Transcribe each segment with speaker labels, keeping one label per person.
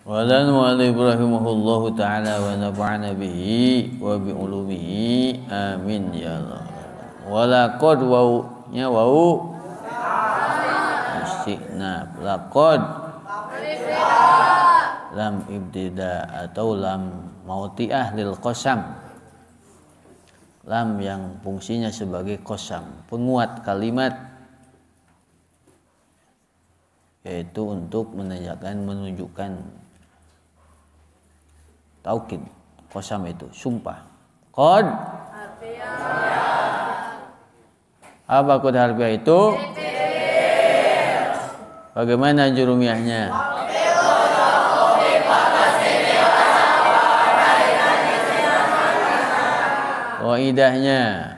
Speaker 1: Walan mu'allif rahimahullahu ta'ala wa nafa'ana bihi wa bi ulumihi amin ya Allah. Walaqad wawnya wawu istiqnaf, laqad lam ibtida atau lam mauti'ah lil qasam, lam yang fungsinya sebagai qasam, penguat kalimat, yaitu untuk menunjukkan taukid. Qasam itu sumpah. Qad apa qad harfiah itu? Bagaimana jurumiahnya? Waidahnya?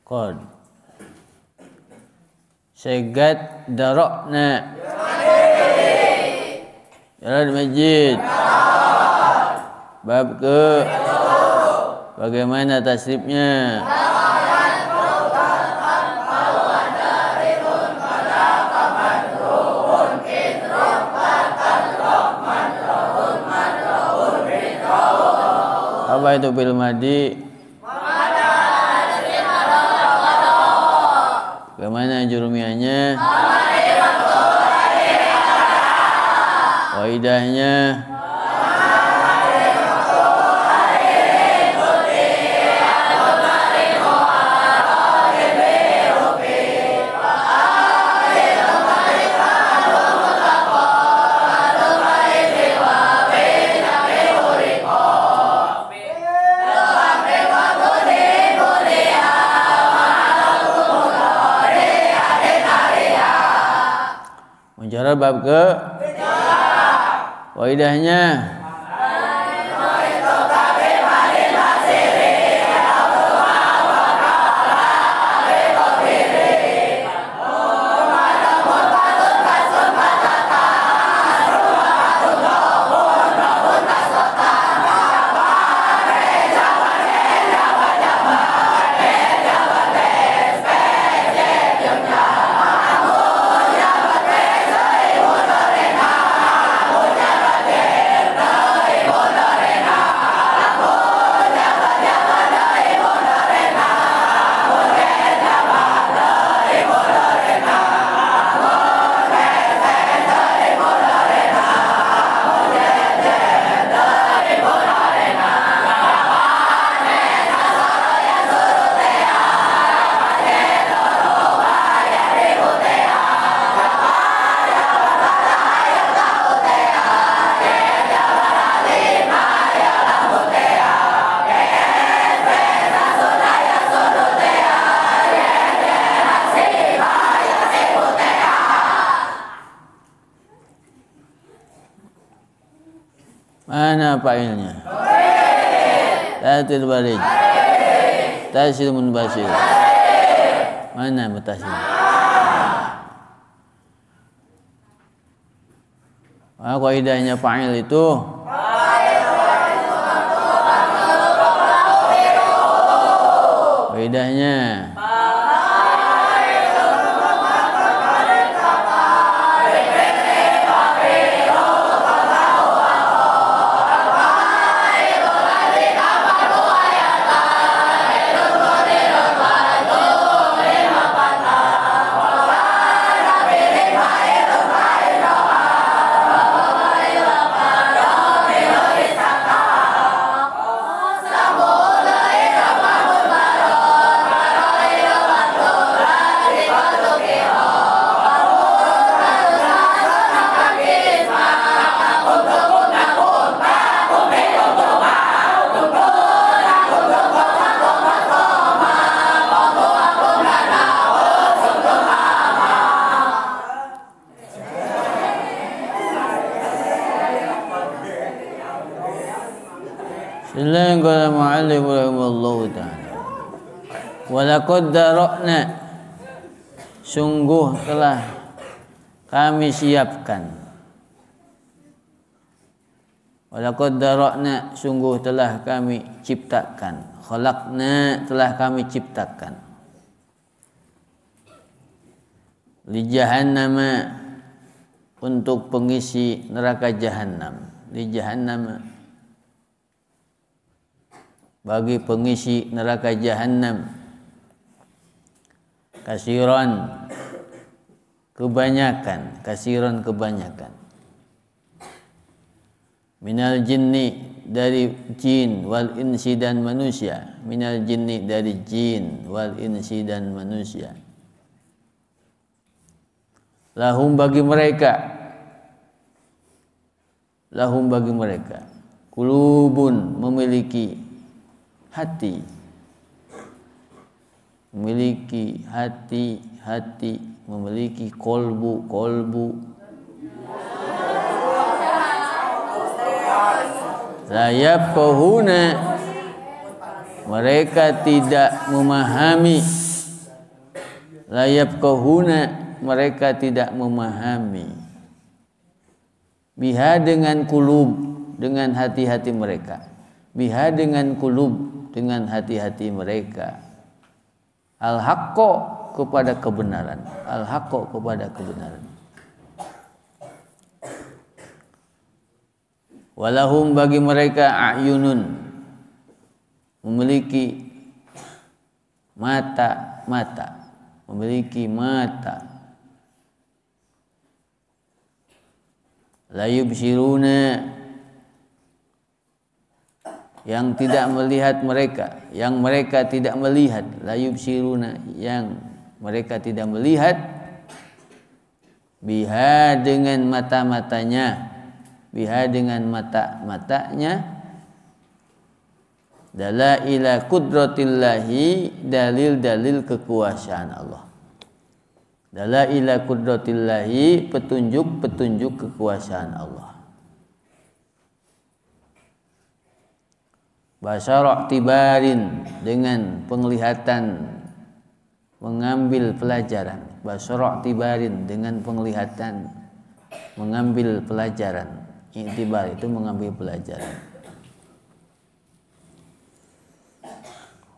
Speaker 1: Qad segat darokna jalan masjid bab ke bagaimana tasrifnya? Apa itu fi'il madhi? Bagaimana jurumiahnya? Waidahnya? Menjarah bab ke waidahnya? Mana fa'ilnya? Tatil balij, tasil munbasil. Mana mutasil? Qaidahnya fa'il itu qaidahnya Bismillah qala mu'allif rahimahullahu ta'ala. Wa laqad dara'na, sungguh telah kami siapkan. Wa laqad dara'na, sungguh telah kami ciptakan. Khalaqna, telah kami ciptakan. Li jahannama, untuk pengisi neraka jahanam. Li jahannama, bagi pengisi neraka jahanam. Kasiran, kebanyakan. Kasiran, kebanyakan. Minal jinni, dari jin, wal insi dan manusia. Minal jinni, dari jin, wal insi dan manusia. Lahum, bagi mereka. Lahum, bagi mereka. Kulubun, memiliki hati. Memiliki hati, memiliki kolbu. La yafqahuna, mereka tidak memahami. La yafqahuna, mereka tidak memahami. Biha, dengan kulub, dengan hati-hati mereka. Biha, dengan kulub, dengan hati-hati mereka. Al-haqqo, kepada kebenaran. Al-haqqo, kepada kebenaran. Walahum, bagi mereka a'yunun, memiliki mata. Memiliki mata. La yubsiruna, yang tidak melihat mereka, yang mereka tidak melihat. La yubsiruna, yang mereka tidak melihat. Biha, dengan mata-matanya. Biha, dengan mata-matanya. Dalaila qudratillahi, dalil-dalil kekuasaan Allah. Dalaila qudratillahi, petunjuk-petunjuk kekuasaan Allah. Basyara' tibarin, dengan penglihatan mengambil pelajaran. Basyara' tibarin, dengan penglihatan mengambil pelajaran. Iktibar itu mengambil pelajaran.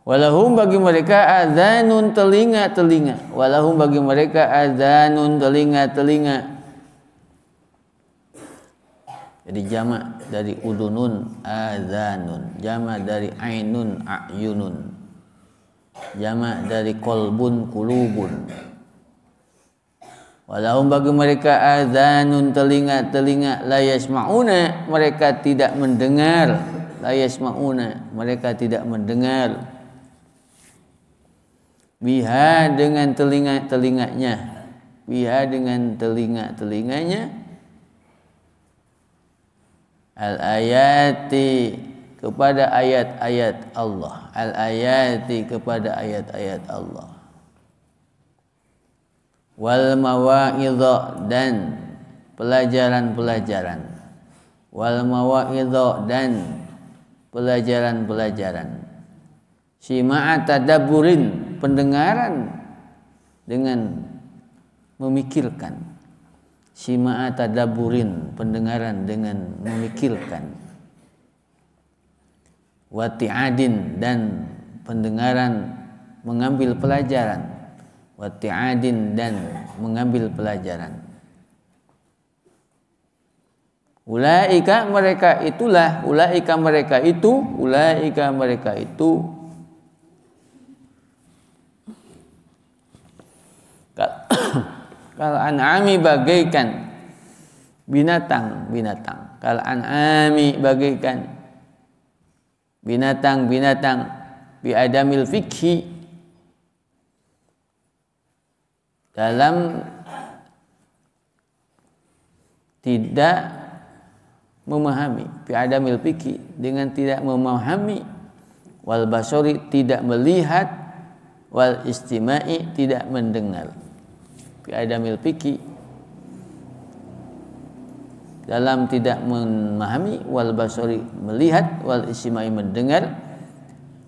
Speaker 1: Walahum, bagi mereka adzanun, telinga-telinga. Walahum, bagi mereka adzanun, telinga-telinga. Jadi jamak dari udunun, adzanun. Jamak dari ainun, a'yunun. Jamak dari kolbun, kulubun. Walahum, bagi mereka adzanun, telinga-telinga. La yasma'una, mereka tidak mendengar. La yasma'una, mereka tidak mendengar. Biha, dengan telinga-telinganya. Biha, dengan telinga-telinganya. Al-ayati, kepada ayat-ayat Allah. Al-ayati, kepada ayat-ayat Allah. Wal mawa'idha, dan pelajaran-pelajaran. Wal mawa'idha, dan pelajaran-pelajaran. Sima'a tadabburin, pendengaran dengan memikirkan. Sima'a tadabburin, pendengaran dengan memikirkan. Wati'adin, dan pendengaran mengambil pelajaran. Wati'adin, dan mengambil pelajaran. Ulaika, mereka itulah. Ulaika, mereka itu. Ulaika, mereka itu. Kalau an'ami, bagaikan binatang. Kalau an'ami, bagaikan binatang. Bi adamil fikhi, dalam tidak memahami. Bi adamil fikhi, dengan tidak memahami. Wal basori, tidak melihat. Wal istima'i, tidak mendengar. Fi adamil fikhi, dalam tidak memahami, wal basari melihat, wal istimai mendengar,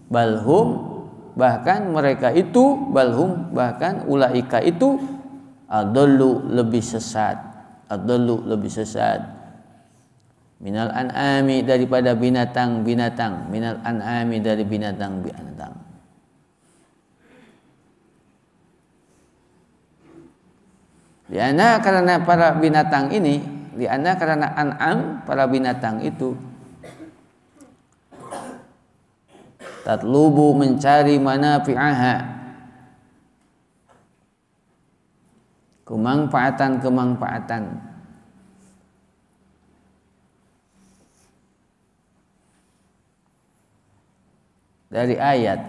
Speaker 1: balhum bahkan mereka itu, balhum bahkan ulaika itu, adallu lebih sesat, adallu lebih sesat, minal an'ami daripada binatang-binatang, minal an'ami dari binatang-binatang. Lianna karena para binatang ini, lianna karena an'am para binatang itu, tatlubu mencari manafi'aha, kemanfaatan-kemanfaatan, dari ayat,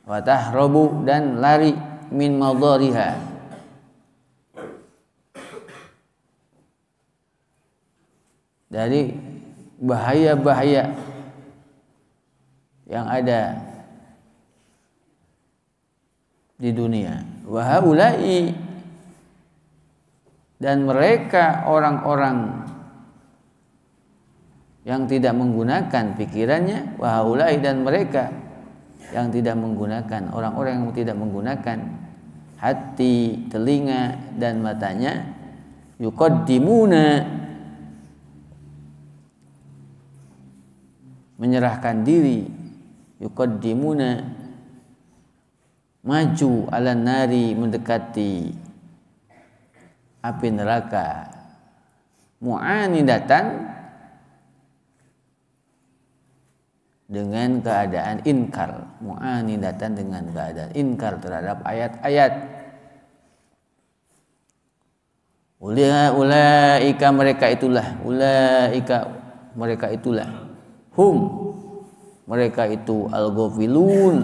Speaker 1: watahrobu dan lari, min madhariha dari bahaya-bahaya yang ada di dunia. Wa haula'i dan mereka orang-orang yang tidak menggunakan pikirannya, wa haula'i dan mereka yang tidak menggunakan, orang-orang yang tidak menggunakan hati, telinga dan matanya, yuqaddimuna menyerahkan diri, yuqaddimuna maju, ala nari mendekati api neraka, mu'anidatan dengan keadaan inkar, mu'anidatan dengan keadaan inkar terhadap ayat-ayat. Ulaika mereka itulah, ulaika mereka itulah, hum mereka itu, al-ghafilun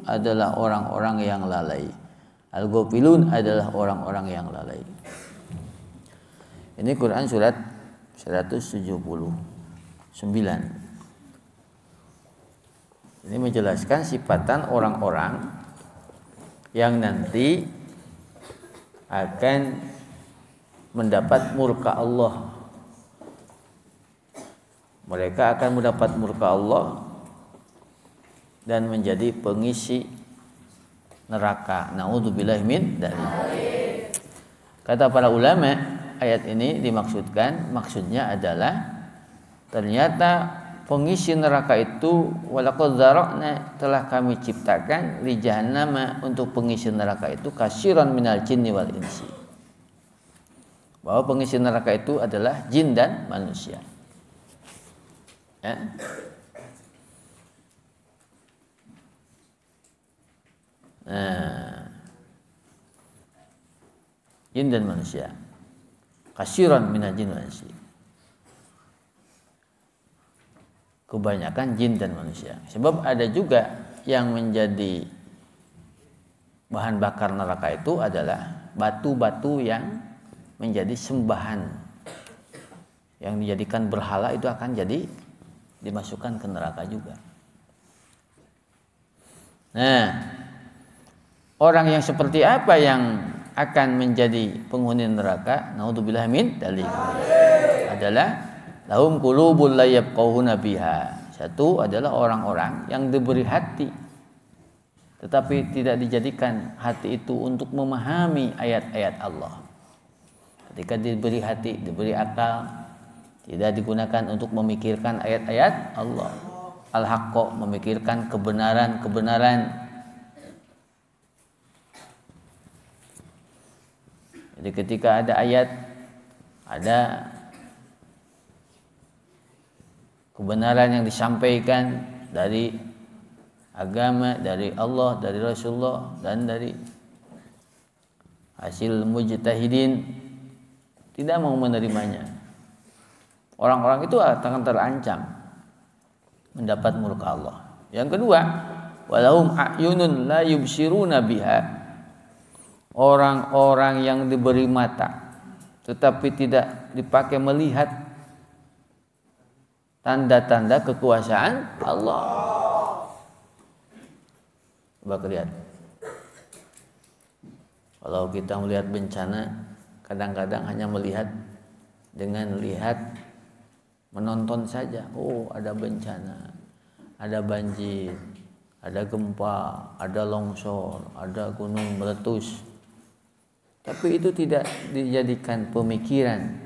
Speaker 1: adalah orang-orang yang lalai, al-ghafilun adalah orang-orang yang lalai. Ini Quran surat 179. Ini menjelaskan sifatan orang-orang yang nanti akan mendapat murka Allah. Mereka akan mendapat murka Allah dan menjadi pengisi neraka. Na'udzubillahi min dzalik. Kata para ulama, ayat ini dimaksudkan, maksudnya adalah ternyata pengisi neraka itu, walaqad dzara'na telah kami ciptakan, li jahannama untuk pengisi neraka itu, katsiran minal jinni wal insi. Bahwa pengisi neraka itu adalah jin dan manusia. Ya. Nah, jin dan manusia, katsiran minal jinni wal insi. Kebanyakan jin dan manusia. Sebab ada juga yang menjadi bahan bakar neraka itu adalah batu-batu yang menjadi sembahan, yang dijadikan berhala, itu akan jadi dimasukkan ke neraka juga. Nah, orang yang seperti apa yang akan menjadi penghuni neraka? Naudzubillahi min dzalik. Adalah lahum qulubul la yafqahuna biha. Satu adalah orang-orang yang diberi hati tetapi tidak dijadikan hati itu untuk memahami ayat-ayat Allah. Ketika diberi hati, diberi akal, tidak digunakan untuk memikirkan ayat-ayat Allah. Al-haqqo, memikirkan kebenaran-kebenaran. Jadi ketika ada ayat, ada kebenaran yang disampaikan dari agama, dari Allah, dari Rasulullah, dan dari hasil mujtahidin, tidak mau menerimanya, orang-orang itu akan terancam mendapat murka Allah. Yang kedua, walahum a'yunun la yubsiruna biha. Orang-orang yang diberi mata tetapi tidak dipakai melihat tanda-tanda kekuasaan Allah. Coba lihat. Kalau kita melihat bencana, kadang-kadang hanya melihat dengan lihat menonton saja. Oh, ada bencana, ada banjir, ada gempa, ada longsor, ada gunung meletus. Tapi itu tidak dijadikan pemikiran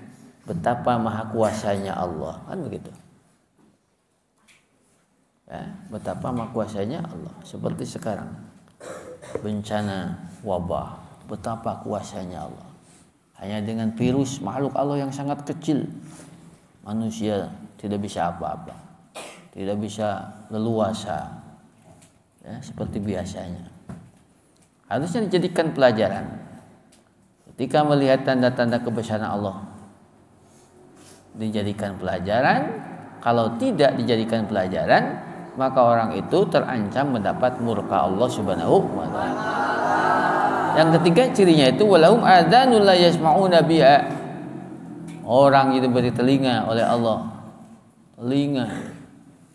Speaker 1: betapa maha kuasanya Allah, kan begitu. Ya, betapa maha kuasanya Allah. Seperti sekarang bencana wabah, betapa kuasanya Allah. Hanya dengan virus makhluk Allah yang sangat kecil, manusia tidak bisa apa-apa, tidak bisa leluasa, ya, seperti biasanya. Harusnya dijadikan pelajaran. Ketika melihat tanda-tanda kebesaran Allah, dijadikan pelajaran. Kalau tidak dijadikan pelajaran, maka orang itu terancam mendapat murka Allah Subhanahu wa taala. Yang ketiga cirinya itu walahum adzanul la yasma'una biha. Orang itu diberi telinga oleh Allah. Telinga.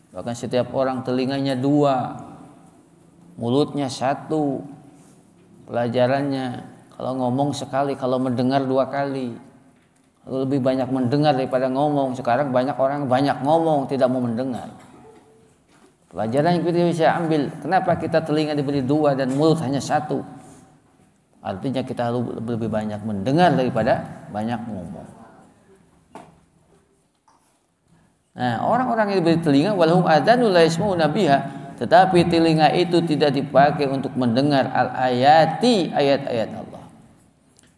Speaker 1: Bahkan setiap orang telinganya 2, mulutnya 1. Pelajarannya kalau ngomong sekali, kalau mendengar 2 kali. Kalau lebih banyak mendengar daripada ngomong. Sekarang banyak orang banyak ngomong, tidak mau mendengar. Pelajaran yang kita bisa ambil, kenapa kita telinga diberi 2 dan mulut hanya 1? Artinya kita lebih banyak mendengar daripada banyak ngomong. Nah, orang-orang yang diberi telinga walhum adzanul la yasma'una biha, tetapi telinga itu tidak dipakai untuk mendengar al-ayati, ayat-ayat Allah.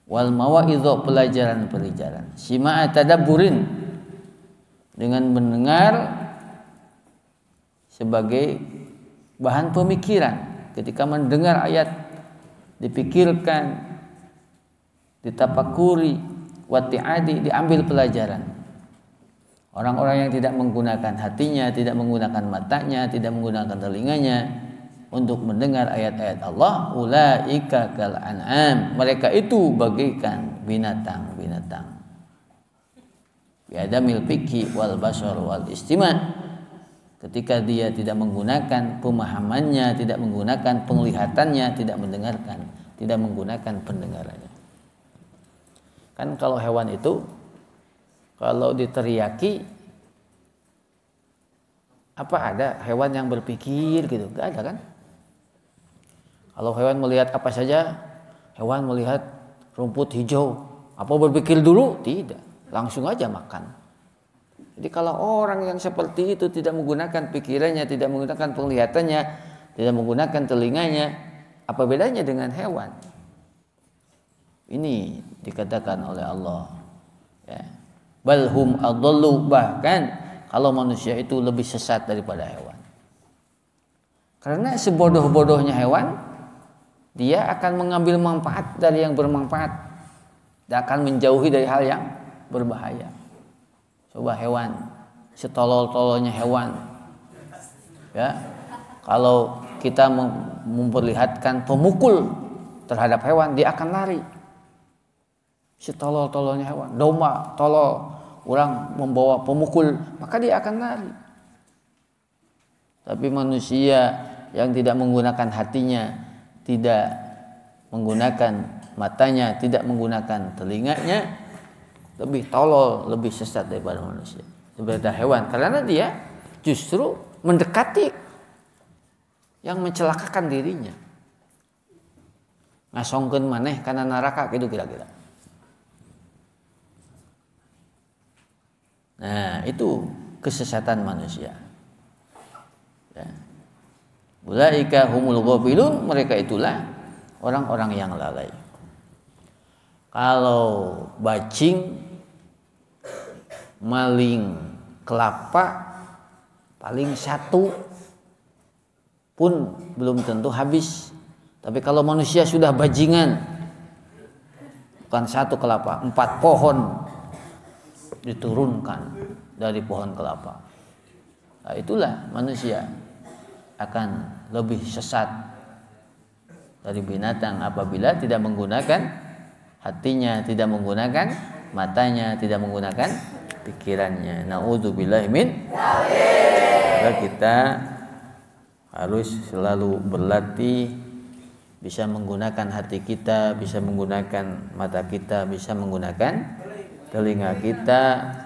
Speaker 1: Wal mau'izah, pelajaran-pelajaran. Sima'a tadabburin, dengan mendengar sebagai bahan pemikiran. Ketika mendengar ayat, dipikirkan, ditafakuri, wati'adi, diambil pelajaran. Orang-orang yang tidak menggunakan hatinya, tidak menggunakan matanya, tidak menggunakan telinganya untuk mendengar ayat-ayat Allah, ulaika kal an'am, mereka itu bagaikan binatang-binatang. Biadamil fikhi wal basar wal istima'. Ketika dia tidak menggunakan pemahamannya, tidak menggunakan penglihatannya, tidak mendengarkan, tidak menggunakan pendengarannya. Kan kalau hewan itu, kalau diteriaki, apa ada hewan yang berpikir gitu? Gak ada kan? Kalau hewan melihat apa saja, hewan melihat rumput hijau, apa berpikir dulu? Tidak, langsung aja makan. Jadi kalau orang yang seperti itu tidak menggunakan pikirannya, tidak menggunakan penglihatannya, tidak menggunakan telinganya, apa bedanya dengan hewan? Ini dikatakan oleh Allah. Ya. Balhum adallu, bahkan kalau manusia itu lebih sesat daripada hewan. Karena sebodoh-bodohnya hewan, dia akan mengambil manfaat dari yang bermanfaat, dan akan menjauhi dari hal yang berbahaya. Coba hewan, setolol-tololnya hewan, ya, kalau kita memperlihatkan pemukul terhadap hewan, dia akan lari. Setolol-tololnya hewan, domba tolol, orang membawa pemukul, maka dia akan lari. Tapi manusia yang tidak menggunakan hatinya, tidak menggunakan matanya, tidak menggunakan telinganya, lebih tolol, lebih sesat daripada manusia, daripada hewan, karena dia justru mendekati yang mencelakakan dirinya. Ngasongkeun maneh kana neraka gitu kira-kira. Nah, itu kesesatan manusia. Ya. Ulaika humul ghafilun, mereka itulah orang-orang yang lalai. Kalau bacing, maling kelapa, paling 1 pun belum tentu habis. Tapi kalau manusia sudah bajingan, bukan 1 kelapa, 4 pohon diturunkan dari pohon kelapa. Nah, itulah manusia akan lebih sesat dari binatang apabila tidak menggunakan hatinya, tidak menggunakan matanya, tidak menggunakan pikirannya. Na'udzubillahi min dzalik. Kita harus selalu berlatih bisa menggunakan hati kita, bisa menggunakan mata kita, bisa menggunakan telinga kita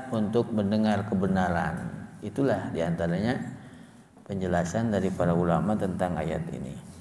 Speaker 1: untuk mendengar kebenaran. Itulah diantaranya penjelasan dari para ulama tentang ayat ini.